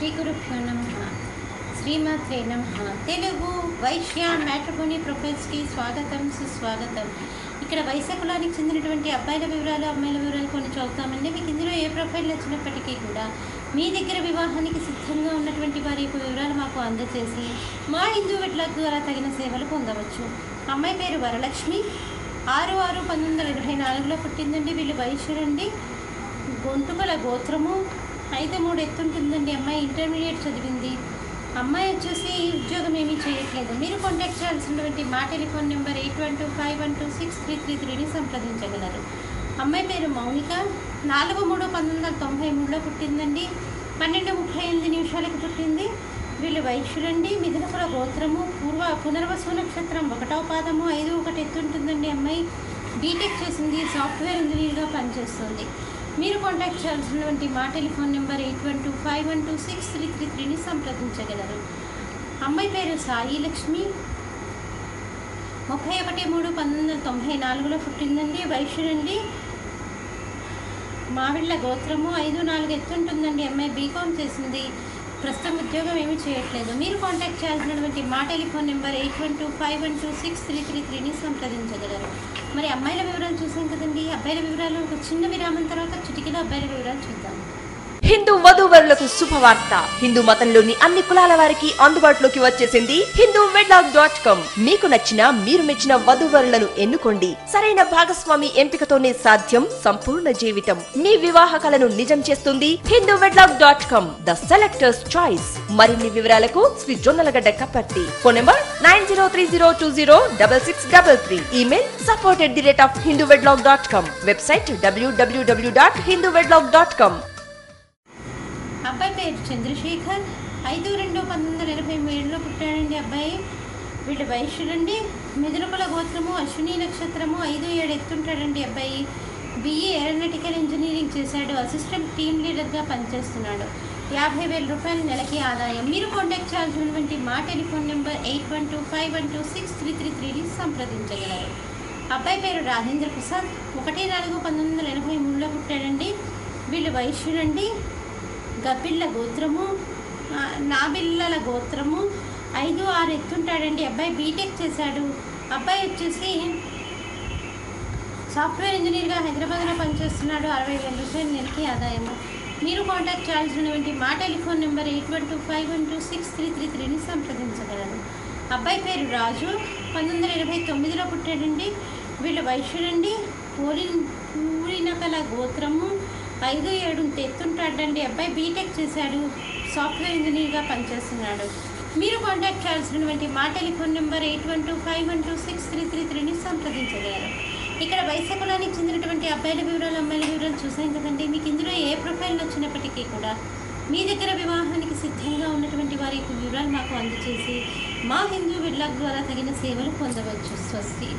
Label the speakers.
Speaker 1: శ్రీ గురుభ్యో నమః. శ్రీమాత్రే నమః. తెలుగు వైశ్య మ్యాట్రిమోనీ ప్రొఫైల్స్కి స్వాగతం, సుస్వాగతం. ఇక్కడ వైశ్య కులానికి చెందినటువంటి అబ్బాయిల వివరాలు, అమ్మాయిల వివరాలు కొన్ని చదువుతామండి. మీకు ఇందులో ఏ ప్రొఫైల్ వచ్చినప్పటికీ కూడా మీ దగ్గర వివాహానికి సిద్ధంగా ఉన్నటువంటి వారి యొక్క వివరాలు మాకు అందజేసి మా హిందూ వెడ్లాక్ ద్వారా తగిన సేవలు పొందవచ్చు. అమ్మాయి పేరు వరలక్ష్మి, 6/6/1924లో పుట్టిందండి. వీళ్ళు వైశ్యులండి. గొంతుకల గోత్రము, 5'3" ఎత్తుంటుందండి. అమ్మాయి ఇంటర్మీడియట్ చదివింది. అమ్మాయి వచ్చేసి ఉద్యోగం ఏమీ చేయట్లేదు. మీరు కాంటాక్ట్ చేయాల్సినటువంటి మా టెలిఫోన్ నెంబర్ 8125126333ని సంప్రదించగలరు. అమ్మాయి పేరు మౌనిక, 4/3/1993లో పుట్టిందండి. 12:38 పుట్టింది. వీళ్ళు వైశ్యులండి. మిథునకుల గోత్రము, పునర్వసు నక్షత్రం, 1వ పాదము, 5'1" ఎత్తుంటుందండి. అమ్మాయి బీటెక్ చేసింది, సాఫ్ట్వేర్ ఇంజనీర్గా పనిచేస్తుంది. మీరు కాంటాక్ట్ చేయాల్సినటువంటి మా టెలిఫోన్ నెంబర్ 8125126333ని సంప్రదించగలరు. అమ్మాయి పేరు సాయి లక్ష్మి, 31/3/1994లో పుట్టిందండి. వైశ్యులండి. మావిళ్ళ గోత్రము, 5'4" ఎత్తుంటుందండి. అమ్మాయి బీకామ్ చేసింది. ప్రస్తుతం ఉద్యోగం ఏమీ చేయట్లేదు. మీరు కాంటాక్ట్ చేయాల్సినటువంటి మా టెలిఫోన్ నెంబర్ 8125126333ని సంప్రదించగలరు. మరి అమ్మాయిల వివరాలు చూసాం కదండి. అబ్బాయిల వివరాలు ఒక చిన్న విరామం తర్వాత చిటికలో అబ్బాయిల వివరాలు చూద్దాం.
Speaker 2: హిందూ వధూవరులకు శుభవార్త. హిందూ మతంలోని అన్ని కులాల వారికి అందుబాటులోకి వచ్చేసింది hinduwedlock.com. మీకు నచ్చిన, మీరు మెచ్చిన వధూవరులను ఎన్నుకోండి. సరైన భాగస్వామి ఎంపికతోనే సాధ్యం సంపూర్ణ జీవితం. మీ వివాహ కలను నిజం చేస్తుంది hinduwedlock.com, ద సెలెక్టర్స్ చాయిస్. మరిన్ని వివరాలకు Shri Jonnalagadda Kaparthi. Phone number 9030206633. Email support@hinduwedlock.com. Website www.hinduwedlock.com.
Speaker 1: అబ్బాయి పేరు చంద్రశేఖర్, 5/2/1987లో పుట్టాడండి. అబ్బాయి వీళ్ళు వైశ్యులండి. మిథునకుల గోత్రము, అశ్విని నక్షత్రము, 5'7" ఎత్తుంటాడండి. అబ్బాయి BE ఏరోనాటికల్ ఇంజనీరింగ్ చేశాడు. అసిస్టెంట్ టీమ్ లీడర్గా పనిచేస్తున్నాడు. 50,000 రూపాయలు నెలకి ఆదాయం. మీరు కాంటాక్ట్ చేయాల్సినటువంటి మా టెలిఫోన్ నెంబర్ 8125126333ని సంప్రదించగలరు. అబ్బాయి పేరు రాజేంద్ర ప్రసాద్, 1/4/1983లో పుట్టాడండి. వీళ్ళు వైశ్యులండి. గబ్బిళ్ళ గోత్రము, నాబిళ్ళల గోత్రము, 5'6" ఎత్తుంటాడండి. అబ్బాయి బీటెక్ చేశాడు. అబ్బాయి వచ్చేసి సాఫ్ట్వేర్ ఇంజనీర్గా హైదరాబాద్లో పనిచేస్తున్నాడు. 60,000 రూపాయలు నెలకి ఆదాయము. మీరు కాంటాక్ట్ చేయాల్సినటువంటి మా టెలిఫోన్ నెంబర్ 8125126333ని సంప్రదించగలరు. అబ్బాయి పేరు రాజు, 1989లో పుట్టాడండి. వీళ్ళు వైశ్యులండి. పూరినకల గోత్రము, 5'7" ఎత్తుంటాడండి. అబ్బాయి బీటెక్ చేశాడు. సాఫ్ట్వేర్ ఇంజనీర్గా పనిచేస్తున్నాడు. మీరు కాంటాక్ట్ చేయాల్సినటువంటి మా టెలిఫోన్ నెంబర్ 8125126333ని సంప్రదించగలరు. ఇక్కడ వైశ్య కులానికి చెందినటువంటి అబ్బాయిల వివరాలు, అమ్మాయిల వివరాలు చూసాం కదండి. మీకు ఇందులో ఏ ప్రొఫైల్ వచ్చినప్పటికీ కూడా మీ దగ్గర వివాహానికి సిద్ధంగా ఉన్నటువంటి వారి యొక్క వివరాలు మాకు అందజేసి మా హిందూ వెడ్లాక్ ద్వారా తగిన సేవలు పొందవచ్చు. స్వస్తి.